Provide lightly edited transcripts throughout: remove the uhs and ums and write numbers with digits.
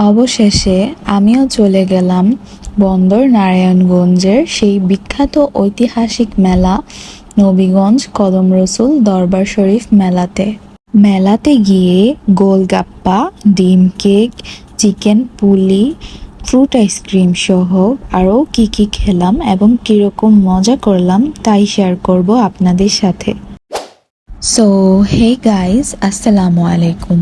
অবশেষে আমিও চলে গেলাম বন্দর নারায়ণগঞ্জের সেই বিখ্যাত ঐতিহাসিক মেলা নবীগঞ্জ কদম রসুল দরবার শরীফ মেলাতে। মেলাতে গিয়ে গোলগাপ্পা, ডিম কেক, চিকেন পুলি, ফ্রুট আইসক্রিম সহ আরও কি কি খেলাম এবং কীরকম মজা করলাম তাই শেয়ার করব আপনাদের সাথে। সো হে গাইস, আসসালামু আলাইকুম।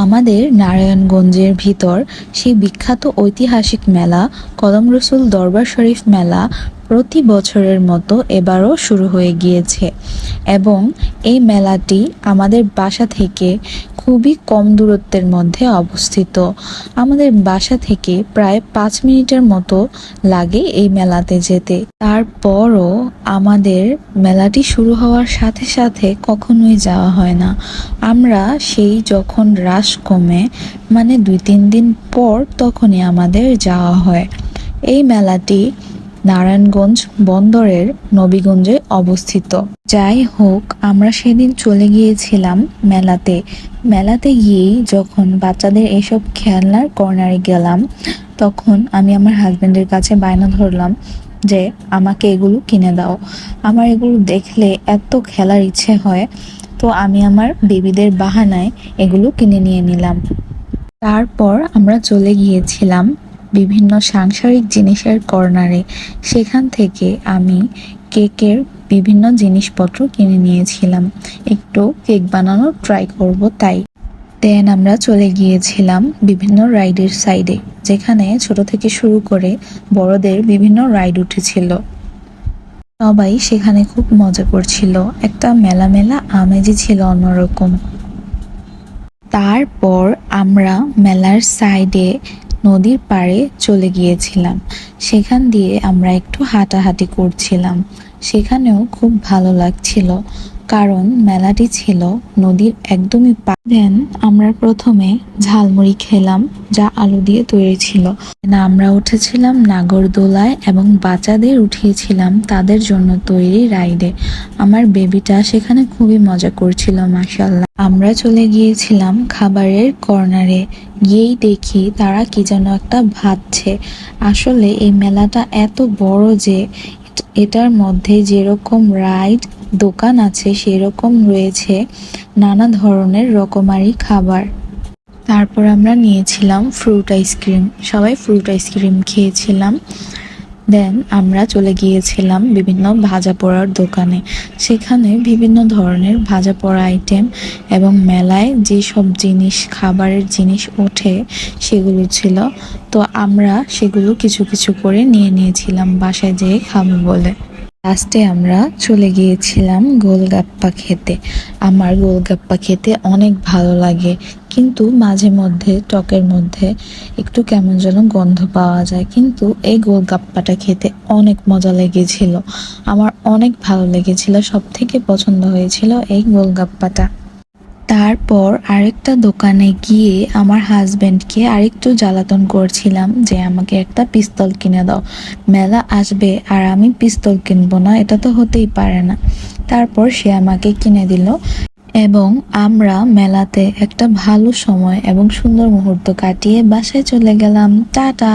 আমাদের নারায়ণগঞ্জের ভিতর সেই বিখ্যাত ঐতিহাসিক মেলা কদম রসুল দরবার শরীফ মেলা প্রতি বছরের মতো এবারও শুরু হয়ে গিয়েছে এবং এই মেলাটি আমাদের বাসা থেকে খুবই কম দূরত্বের মধ্যে অবস্থিত। আমাদের বাসা থেকে প্রায় 5 মিনিটের মতো লাগে এই মেলাতে যেতে। তারপরও আমাদের মেলাটি শুরু হওয়ার সাথে সাথে কখনোই যাওয়া হয় না। আমরা সেই যখন রাশ কমে মানে 2-3 দিন পর তখনই আমাদের যাওয়া হয়। এই মেলাটি নারায়ণগঞ্জ বন্দরের নবীগঞ্জে অবস্থিত। যাই হোক, আমরা সেদিন চলে গিয়েছিলাম মেলাতে গিয়েই যখন বাচ্চাদের এসব খেলনার কর্নারে গেলাম, তখন আমি আমার হাজবেন্ডের কাছে বায়না ধরলাম যে আমাকে এগুলো কিনে দাও। আমার এগুলো দেখলে এত খেলার ইচ্ছে হয়, তো আমি আমার বেবিদের বাহানায় এগুলো কিনে নিয়ে নিলাম। তারপর আমরা চলে গিয়েছিলাম বিভিন্ন সাংসারিক জিনিসের কর্নারে। সেখান থেকে আমি কেকের বিভিন্ন জিনিসপত্র কিনে নিয়েছিলাম, একটু কেক বানানোর ট্রাই করব তাই। দেন আমরা চলে গিয়েছিলাম বিভিন্ন রাইডের সাইডে, যেখানে ছোট থেকে শুরু করে বড়দের বিভিন্ন রাইড উঠেছিল। সবাই সেখানে খুব মজা করছিল, একটা মেলা মেলা আমেজই ছিল অন্যরকম। তারপর আমরা মেলার সাইডে নদীর পাড়ে চলে গিয়েছিলাম। সেখান দিয়ে আমরা একটু হাঁটাহাঁটি করছিলাম। সেখানেও খুব ভালো লাগছিল, কারণ মেলাটি ছিল নদীর একদমই দেন আমরা প্রথমে ঝালমুড়ি খেলাম, যা আলু দিয়ে তৈরি ছিল। আমরা উঠেছিলাম নাগরদোলায় এবং বাচ্চাদের উঠিয়েছিলাম তাদের জন্য তৈরি রাইডে। আমার বেবিটা সেখানে খুবই মজা করছিল, মাশাআল্লাহ। আমরা চলে গিয়েছিলাম খাবারের কর্নারে। গিয়েই দেখি তারা কি যেন একটা ভাজছে। আসলে এই মেলাটা এত বড় যে এটার মধ্যে যেরকম রাইড দোকান আছে সেরকম রয়েছে নানা ধরনের রকমারি খাবার। তারপর আমরা নিয়েছিলাম ফ্রুট আইসক্রিম, সবাই ফ্রুট আইসক্রিম খেয়েছিলাম। দেন আমরা চলে গিয়েছিলাম বিভিন্ন ভাজা পোড়ার দোকানে। সেখানে বিভিন্ন ধরনের ভাজা পোড়া আইটেম এবং মেলায় যেসব জিনিস খাবারের জিনিস ওঠে সেগুলো ছিল। তো আমরা সেগুলো কিছু কিছু করে নিয়ে নিয়েছিলাম বাসায় যেয়ে খাবো বলে। লাস্টে আমরা চলে গিয়েছিলাম গোলগাপ্পা খেতে। আমার গোলগাপ্পা খেতে অনেক ভালো লাগে, কিন্তু মাঝে মধ্যে টকের মধ্যে একটু কেমন যেন গন্ধ পাওয়া যায়, কিন্তু এই গোলগাপ্পাটা খেতে অনেক মজা লেগেছিল। আমার অনেক ভালো লেগেছিল, সব থেকে পছন্দ হয়েছিল এই গোলগাপ্পাটা। তারপর আরেকটা দোকানে গিয়ে আমার হাজবেন্ডকে আরেকটু জ্বালাতন করছিলাম যে আমাকে একটা পিস্তল কিনে দাও, মেলা আসবে আর আমি পিস্তল কিনবো না, এটা তো হতেই পারে না। তারপর সে আমাকে কিনে দিল এবং আমরা মেলাতে একটা ভালো সময় এবং সুন্দর মুহূর্ত কাটিয়ে বাসায় চলে গেলাম। টাটা।